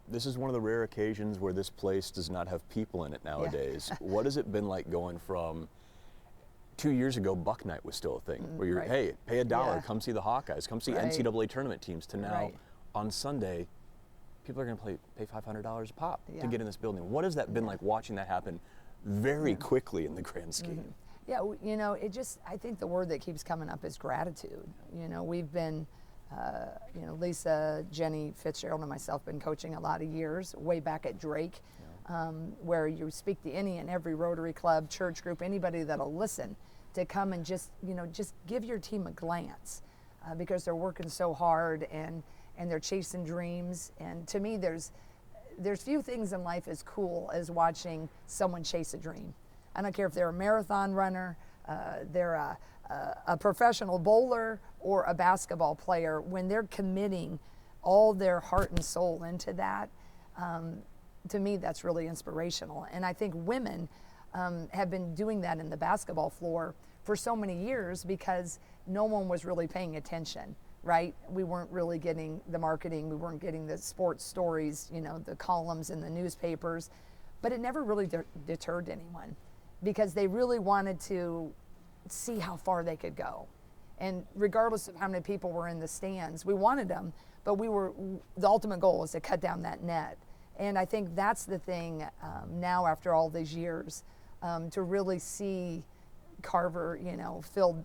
This is one of the rare occasions where this place does not have people in it nowadays. What has it been like going from 2 years ago, Buck Night was still a thing, where you're, hey, pay $1, come see the Hawkeyes, come see NCAA tournament teams, to now on Sunday, people are going to pay $500 a pop to get in this building. What has that been like watching that happen very quickly in the grand scheme? Yeah, you know, I think the word that keeps coming up is gratitude. You know, we've been, you know, Lisa, Jenny, Fitzgerald, and myself been coaching a lot of years, way back at Drake, where you speak to any and every Rotary Club, church group, anybody that'll listen, to come and just, you know, just give your team a glance, because they're working so hard and they're chasing dreams. And to me, there's few things in life as cool as watching someone chase a dream. I don't care if they're a marathon runner, they're a professional bowler, or a basketball player. When they're committing all their heart and soul into that, to me, that's really inspirational. And I think women have been doing that in the basketball floor for so many years because no one was really paying attention, right? We weren't really getting the marketing, we weren't getting the sports stories, you know, the columns in the newspapers, but it never really deterred anyone because they really wanted to see how far they could go. And regardless of how many people were in the stands, we wanted them, but the ultimate goal was to cut down that net. And I think that's the thing now after all these years, to really see Carver, you know, filled,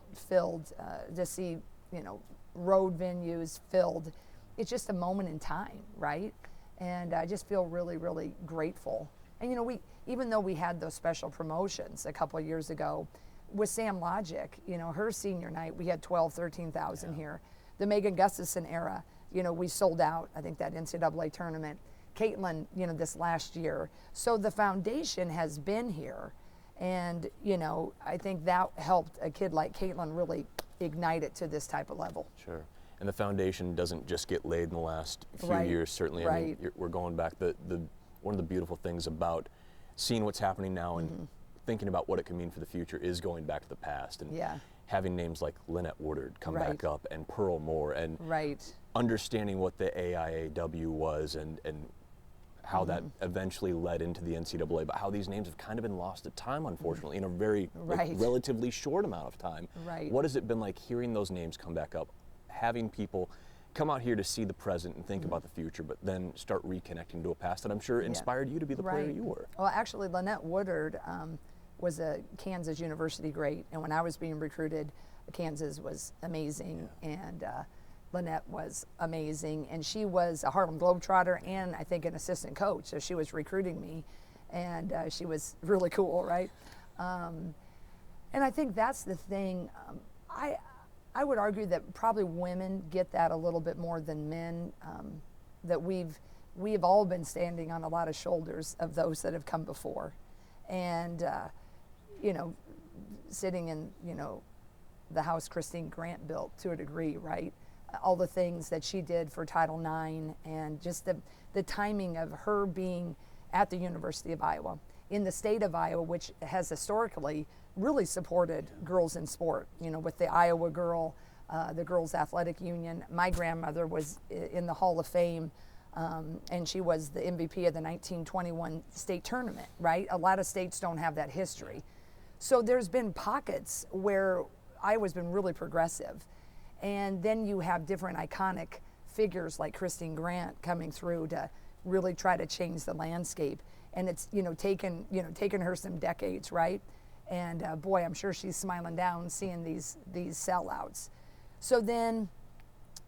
to see, you know, road venues filled. It's just a moment in time, right? And I just feel really, really grateful. And you know, even though we had those special promotions a couple of years ago, with Sam Logic, you know, her senior night, we had 13,000 here. The Megan Gustafson era, you know, we sold out, I think, that NCAA tournament. Caitlin, you know, this last year. So the foundation has been here. And, you know, I think that helped a kid like Caitlin really ignite it to this type of level. Sure. And the foundation doesn't just get laid in the last few years, certainly. I mean, we're going back. One of the beautiful things about seeing what's happening now and thinking about what it can mean for the future is going back to the past and having names like Lynette Woodard come back up, and Pearl Moore, and understanding what the AIAW was and how that eventually led into the NCAA, but how these names have kind of been lost to time, unfortunately, in a very relatively short amount of time. What has it been like hearing those names come back up, having people come out here to see the present and think about the future, but then start reconnecting to a past that I'm sure inspired you to be the player you were? Well, actually, Lynette Woodard was a Kansas University great, and when I was being recruited, Kansas was amazing, and Lynette was amazing, and she was a Harlem Globetrotter and I think an assistant coach, so she was recruiting me, and she was really cool, right? And I think that's the thing. I would argue that probably women get that a little bit more than men, that we've all been standing on a lot of shoulders of those that have come before, and you know, sitting in, you know, the house Christine Grant built to a degree, right? All the things that she did for Title IX, and just the timing of her being at the University of Iowa, in the state of Iowa, which has historically really supported girls in sport, you know, with the Iowa Girl, the Girls Athletic Union. My grandmother was in the Hall of Fame, and she was the MVP of the 1921 state tournament, right? A lot of states don't have that history. So there's been pockets where Iowa's been really progressive. And then you have different iconic figures like Christine Grant coming through to really try to change the landscape. And it's, you know, taken her some decades, right? And boy, I'm sure she's smiling down seeing these sellouts. So then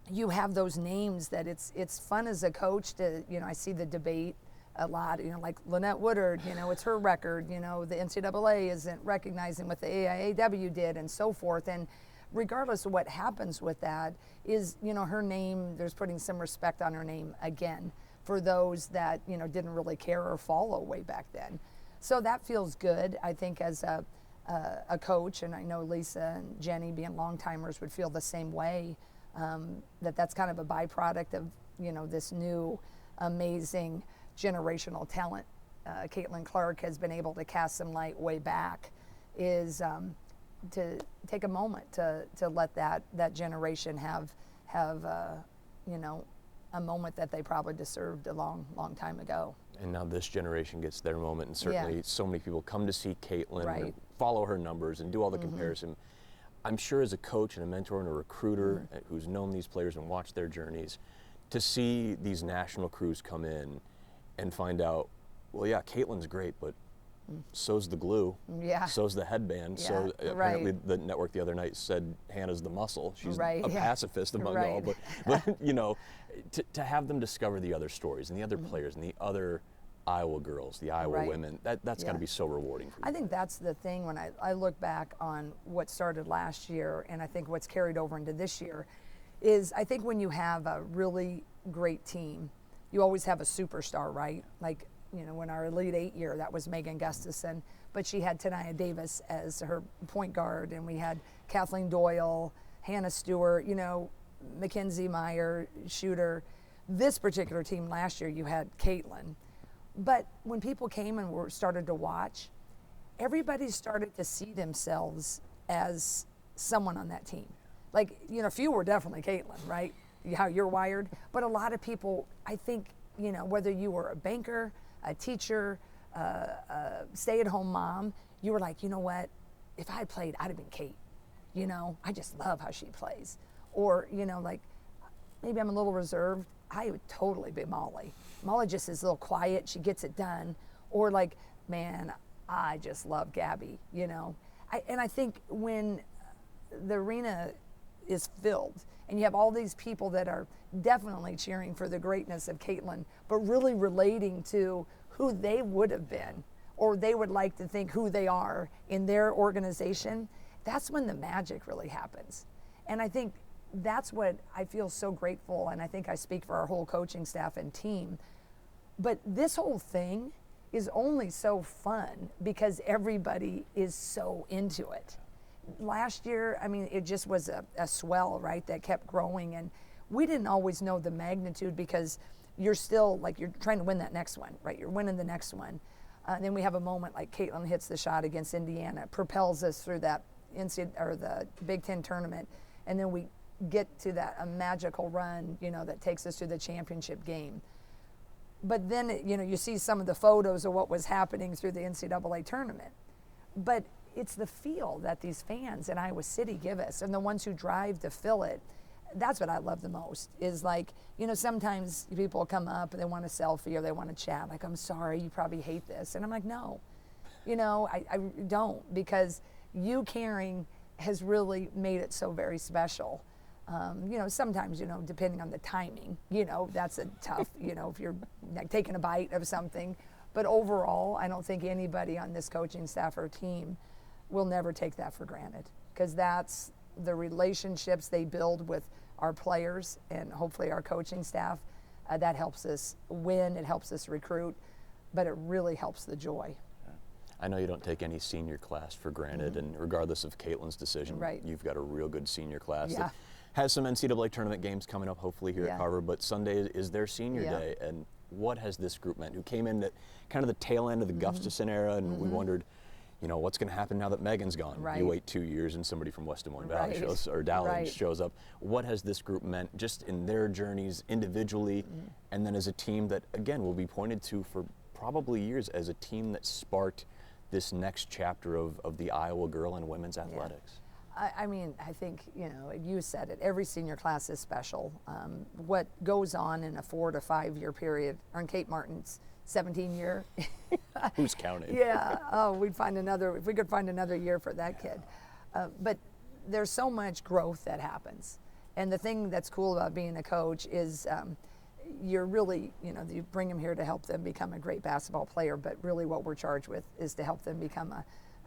you have those names that it's fun as a coach to, you know, I see the debate a lot, you know, like Lynette Woodard, you know, it's her record, you know, the NCAA isn't recognizing what the AIAW did and so forth. And regardless of what happens with that is, you know, her name, there's putting some respect on her name again for those that, you know, didn't really care or follow way back then. So that feels good, I think, as a coach, and I know Lisa and Jenny being long-timers would feel the same way, that's kind of a byproduct of, you know, this new amazing generational talent. Caitlin Clark has been able to cast some light way back, is to take a moment to let that generation have you know, a moment that they probably deserved a long, long time ago. And now this generation gets their moment, and certainly so many people come to see Caitlin, and follow her numbers, and do all the comparison. I'm sure as a coach and a mentor and a recruiter who's known these players and watched their journeys, to see these national crews come in and find out, well, yeah, Caitlin's great, but so's the glue, so's the headband. So apparently the network the other night said Hannah's the muscle. She's a pacifist among all, but you know, to have them discover the other stories and the other players and the other Iowa girls, the Iowa women, that's got to be so rewarding for you. I think that's the thing when I look back on what started last year, and I think what's carried over into this year, is I think when you have a really great team, you always have a superstar, right? Like, you know, when our Elite 8 year, that was Megan Gustafson, but she had Tania Davis as her point guard, and we had Kathleen Doyle, Hannah Stewart, you know, Mackenzie Meyer, shooter. This particular team last year, you had Caitlin. But when people came and started to watch, everybody started to see themselves as someone on that team. Like, you know, few were definitely Caitlin, right? How you're wired. But a lot of people, I think, you know, whether you were a banker, a teacher, a stay-at-home mom, you were like, you know what? If I had played, I'd have been Kate. You know, I just love how she plays. Or, you know, like, maybe I'm a little reserved. I would totally be Molly. Molly just is a little quiet. She gets it done. Or like, man, I just love Gabby, you know. And I think when the arena is filled and you have all these people that are definitely cheering for the greatness of Caitlin, but really relating to who they would have been or they would like to think who they are in their organization, that's when the magic really happens. And I think that's what I feel so grateful, and I think I speak for our whole coaching staff and team. But this whole thing is only so fun because everybody is so into it. Last year, I mean, it just was a swell, right, that kept growing, and we didn't always know the magnitude because you're still, like, you're trying to win that next one, right? You're winning the next one. Then we have a moment like Caitlin hits the shot against Indiana, propels us through that the Big Ten tournament, and then we get to that a magical run, you know, that takes us to the championship game. But then, you know, you see some of the photos of what was happening through the NCAA tournament. But it's the feel that these fans in Iowa City give us, and the ones who drive to fill it. That's what I love the most, is like, you know, sometimes people come up and they want a selfie or they want to chat. Like, I'm sorry, you probably hate this. And I'm like, no, you know, I don't, because you caring has really made it so very special. You know, sometimes, you know, depending on the timing, you know, that's a tough, you know, if you're like taking a bite of something. But overall, I don't think anybody on this coaching staff or team will never take that for granted, because that's the relationships they build with our players and hopefully our coaching staff. That helps us win, it helps us recruit, but it really helps the joy. I know you don't take any senior class for granted, and regardless of Caitlin's decision, you've got a real good senior class that has some NCAA tournament games coming up hopefully here at Carver, but Sunday is their senior day. And what has this group meant, who came in at kind of the tail end of the Gustafson era, and we wondered, you know, what's going to happen now that Megan's gone? You wait 2 years and somebody from West Des Moines Valley shows, or Dowling shows up. What has this group meant just in their journeys individually, and then as a team that, again, will be pointed to for probably years as a team that sparked this next chapter of the Iowa girl and women's athletics? I mean, I think, you know, you said it, every senior class is special. What goes on in a 4 to 5 year period, or in Kate Martin's 17-year. Who's counting? We'd find another, if we could find another year for that kid. But there's so much growth that happens. And the thing that's cool about being a coach is you're really, you know, you bring them here to help them become a great basketball player, but really what we're charged with is to help them become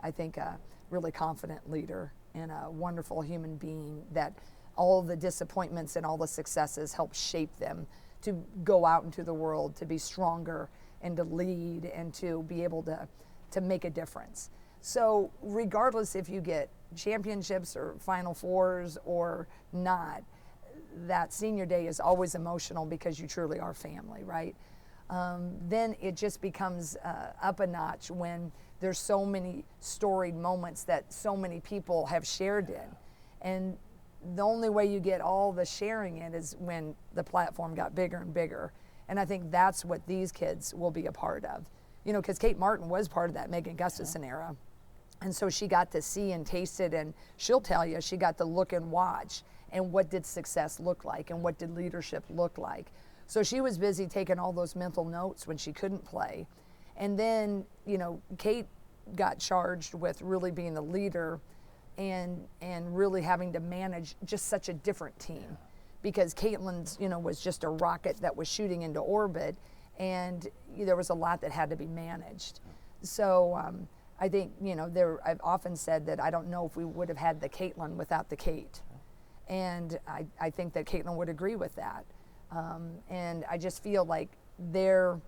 I think a really confident leader and a wonderful human being, that all the disappointments and all the successes help shape them to go out into the world, to be stronger and to lead and to be able to make a difference. So regardless if you get championships or Final Fours or not, that senior day is always emotional because you truly are family, right? Then it just becomes up a notch when there's so many storied moments that so many people have shared in. And the only way you get all the sharing it is when the platform got bigger and bigger. And I think that's what these kids will be a part of. You know, because Kate Martin was part of that Megan Gustafson era. And so she got to see and taste it, and she'll tell you she got to look and watch, and what did success look like, and what did leadership look like. So she was busy taking all those mental notes when she couldn't play. And then, you know, Kate got charged with really being the leader and really having to manage just such a different team. Because Caitlin's, you know, was just a rocket that was shooting into orbit, and there was a lot that had to be managed. So I think, you know, I've often said that I don't know if we would have had the Caitlin without the Kate. And I think that Caitlin would agree with that. And I just feel like their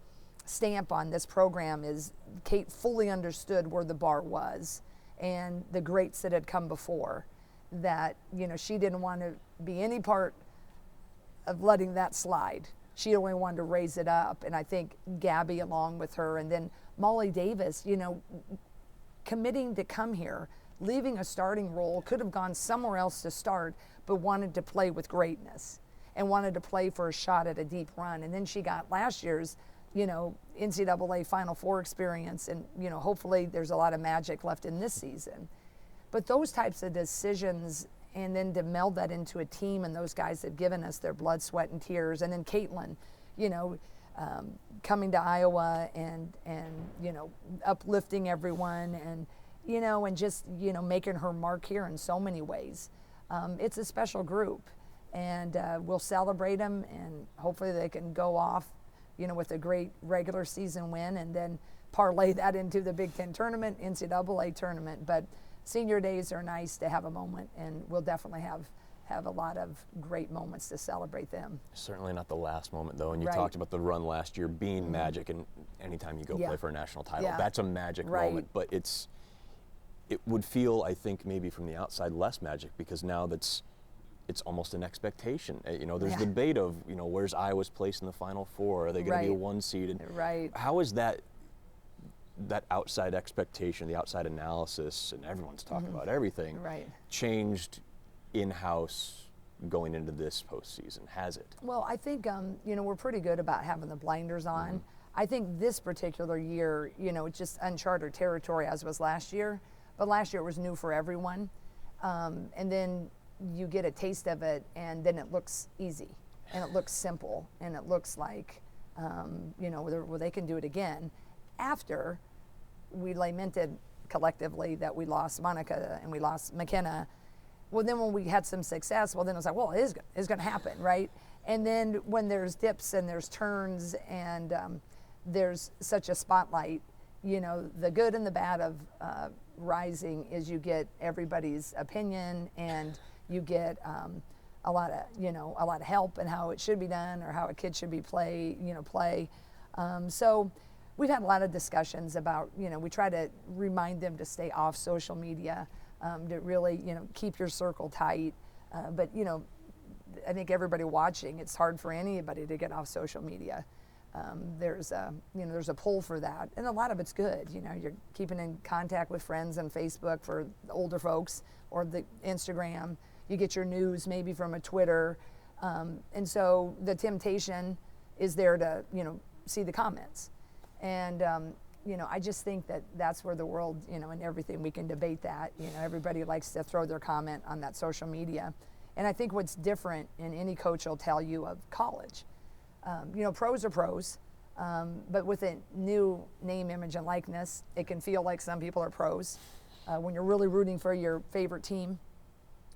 stamp on this program is Kate fully understood where the bar was and the greats that had come before, that, you know, she didn't want to be any part of letting that slide. She only wanted to raise it up. And I think Gabby along with her, and then Molly Davis, you know, committing to come here, leaving a starting role, could have gone somewhere else to start, but wanted to play with greatness and wanted to play for a shot at a deep run. And then she got last year's, you know, NCAA Final Four experience, and, you know, hopefully there's a lot of magic left in this season. But those types of decisions, and then to meld that into a team, and those guys have given us their blood, sweat, and tears. And then Caitlin, you know, coming to Iowa and you know, uplifting everyone, and, you know, and just, you know, making her mark here in so many ways. It's a special group, and we'll celebrate them, and hopefully they can go off, you know, with a great regular season win, and then parlay that into the Big Ten tournament, NCAA tournament. But senior days are nice to have a moment, and we'll definitely have a lot of great moments to celebrate them. Certainly not the last moment, though. And you talked about the run last year being magic, and anytime you go play for a national title, that's a magic moment. But it would feel, I think, maybe from the outside less magic, because now it's almost an expectation. You know, there's debate of, you know, where's Iowa's place in the Final Four? Are they going to be a one seed? And how is that outside expectation, the outside analysis, and everyone's talking about everything, changed in-house going into this postseason? Has it? Well, I think, you know, we're pretty good about having the blinders on. I think this particular year, you know, it's just uncharted territory, as was last year. But last year it was new for everyone. And then you get a taste of it, and then it looks easy, and it looks simple, and it looks like, you know, well, they can do it again. After we lamented collectively that we lost Monica and we lost McKenna, well, then when we had some success, well, then it was like, well, it is going to happen, right? And then when there's dips and there's turns, and there's such a spotlight, you know, the good and the bad of rising is you get everybody's opinion, and you get a lot of help in how it should be done, or how a kid should be play. So we've had a lot of discussions about, you know, we try to remind them to stay off social media, to really, you know, keep your circle tight. But, you know, I think everybody watching, it's hard for anybody to get off social media. There's a pull for that, and a lot of it's good. You know, you're keeping in contact with friends on Facebook for the older folks, or the Instagram. You get your news maybe from a Twitter, and so the temptation is there to, you know, see the comments. And you know, I just think that that's where the world, you know, and everything, we can debate that. You know, everybody likes to throw their comment on that social media. And I think what's different, and any coach will tell you, of college, you know, pros are pros, but with a new name, image, and likeness, it can feel like some people are pros. When you're really rooting for your favorite team,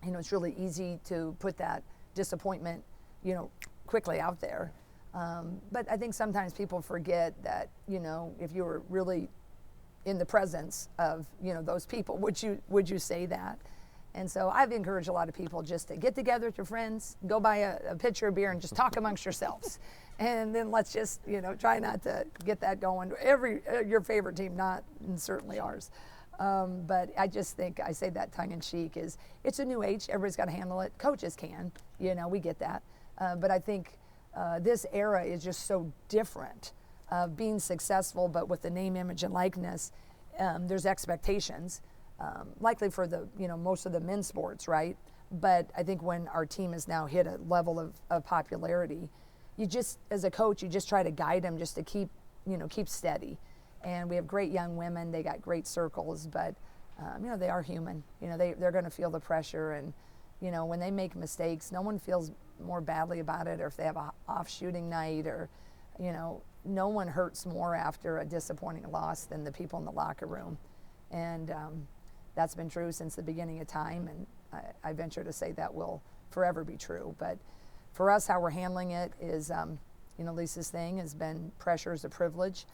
you know, it's really easy to put that disappointment, you know, quickly out there. But I think sometimes people forget that, you know, if you were really in the presence of, you know, those people, would you say that? And so I've encouraged a lot of people just to get together with your friends, go buy a pitcher of beer, and just talk amongst yourselves. And then let's just, you know, try not to get that going. Your favorite team, not, and certainly ours. But I just think, I say that tongue in cheek, is it's a new age. Everybody's got to handle it. Coaches can, you know, we get that. But I think this era is just so different. Being successful, but with the name, image, and likeness, there's expectations. Likely for the, you know, most of the men's sports, right? But I think when our team has now hit a level of popularity, you just, as a coach, you just try to guide them just to keep steady. And we have great young women. They got great circles, but they are human. They're going to feel the pressure, and when they make mistakes, no one feels more badly about it, or if they have a off shooting night, or no one hurts more after a disappointing loss than the people in the locker room. And that's been true since the beginning of time, and I venture to say that will forever be true. But for us, how we're handling it is, Lisa's thing has been pressure is a privilege.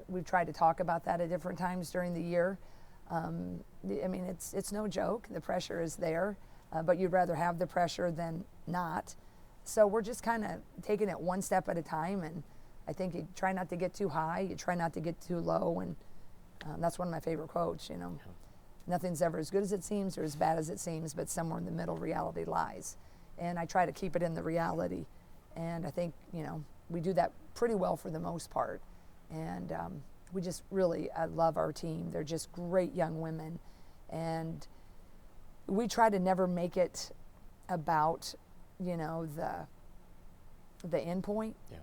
We've tried to talk about that at different times during the year. It's no joke. The pressure is there, but you'd rather have the pressure than not. So we're just kind of taking it one step at a time, and I think you try not to get too high, you try not to get too low, and that's one of my favorite quotes, Nothing's ever as good as it seems or as bad as it seems, but somewhere in the middle reality lies. And I try to keep it in the reality. And I think, we do that pretty well for the most part. And we just really, I love our team. They're just great young women. And we try to never make it about, the end point. Yeah.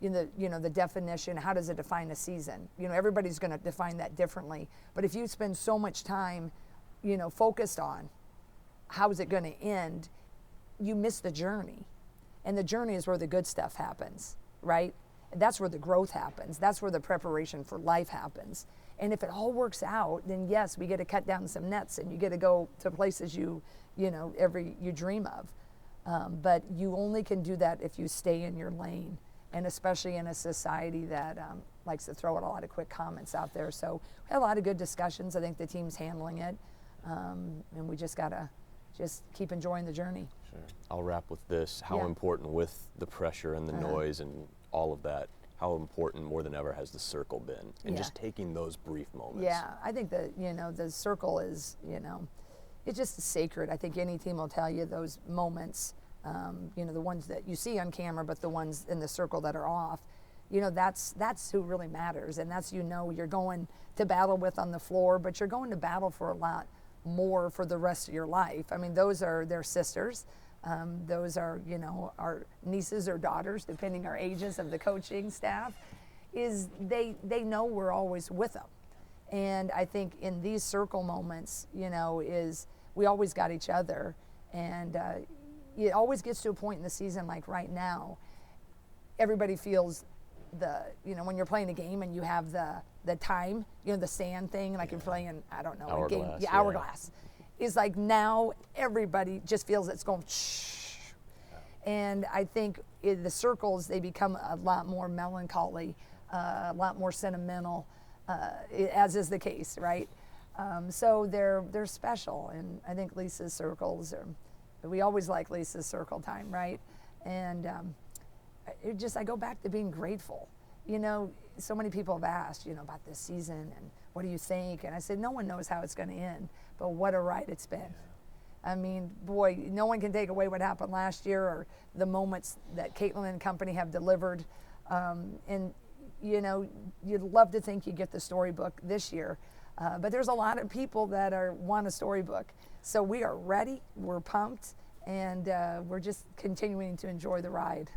The definition, how does it define a season? Everybody's going to define that differently. But if you spend so much time, focused on how is it going to end, you miss the journey. And the journey is where the good stuff happens, right? That's where the growth happens. That's where the preparation for life happens. And if it all works out, then yes, we get to cut down some nets and you get to go to places you dream of. But you only can do that if you stay in your lane. And especially in a society that likes to throw out a lot of quick comments out there. So we had a lot of good discussions. I think the team's handling it. And we just got to just keep enjoying the journey. Sure. I'll wrap with this. How important with the pressure and the noise and all of that, how important more than ever has the circle been? And just taking those brief moments. Yeah, I think that, the circle is, it's just sacred. I think any team will tell you those moments. The ones that you see on camera, but the ones in the circle that are off, that's who really matters. And that's, you're going to battle with on the floor, but you're going to battle for a lot more for the rest of your life. I mean, those are their sisters. Those are, our nieces or daughters, depending our ages of the coaching staff, is they know we're always with them. And I think in these circle moments, is we always got each other. And, it always gets to a point in the season, like right now, everybody feels when you're playing a game and you have the time, the sand thing, like you're playing, I don't know, hourglass, a game, hourglass. Is like now everybody just feels it's going shh. And I think in the circles, they become a lot more melancholy, a lot more sentimental, as is the case, right? So they're special, and I think Lisa's circles are. We always like Lisa's circle time, right? And I go back to being grateful. So many people have asked, about this season and what do you think? And I said, no one knows how it's going to end, but what a ride it's been. Yeah. I mean, boy, no one can take away what happened last year or the moments that Caitlin and company have delivered. And, you'd love to think you get the storybook this year. But there's a lot of people that want a storybook. So we are ready, we're pumped, and we're just continuing to enjoy the ride.